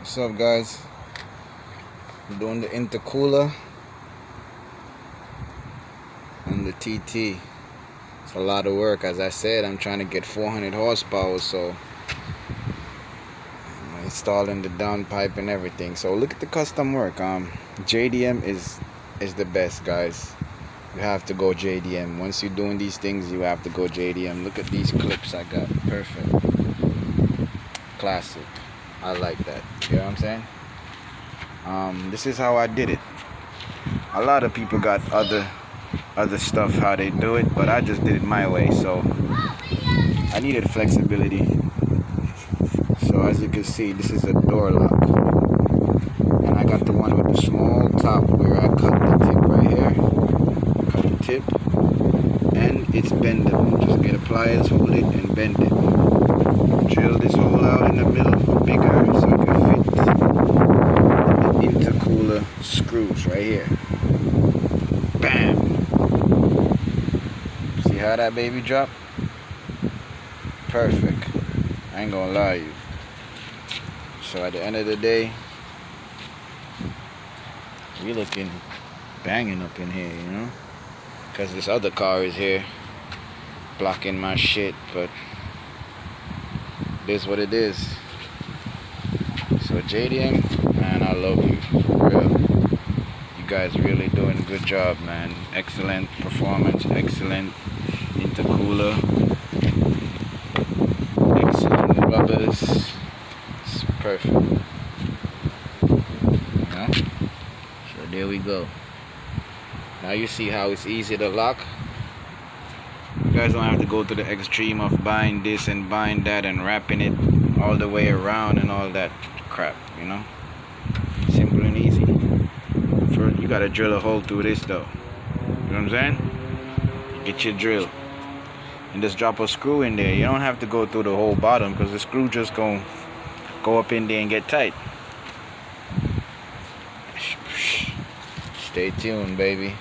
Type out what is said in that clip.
What's up, guys? I'm doing the intercooler on the TT. It's a lot of work. As I said, I'm trying to get 400 horsepower, so I'm installing the downpipe and everything. So look at the custom work. JDM is the best, guys. You have to go JDM. Once you're doing these things, you have to go JDM. Look at these clips I got. Perfect. Classic. I like that. You know what I'm saying? This is how I did it. A lot of people got other stuff how they do it, but I just did it my way. So I needed flexibility. So as you can see, this is a door lock, and I got the one with the small top where I cut the tip right here. Cut the tip, and it's bendable. Just get a pliers, hold it, and bend it. Drill this hole out in the middle, bigger, so it can fit the intercooler screws right here. Bam! See how that baby drop? Perfect. I ain't gonna lie to you. So at the end of the day, we looking banging up in here, you know? Because this other car is here blocking my shit, but it is what it is. So JDM, man, I love you for real. You guys really doing a good job, man. Excellent performance, excellent intercooler, excellent rubbers. It's perfect. You know? So there we go. Now you see how it's easy to lock. You guys don't have to go to the extreme of buying this and buying that and wrapping it all the way around and all that crap, you know. Simple and easy. First, you gotta drill a hole through this though. You know what I'm saying? Get your drill and just drop a screw in there. You don't have to go through the whole bottom, because the screw just gonna go up in there and get tight. Stay tuned, baby.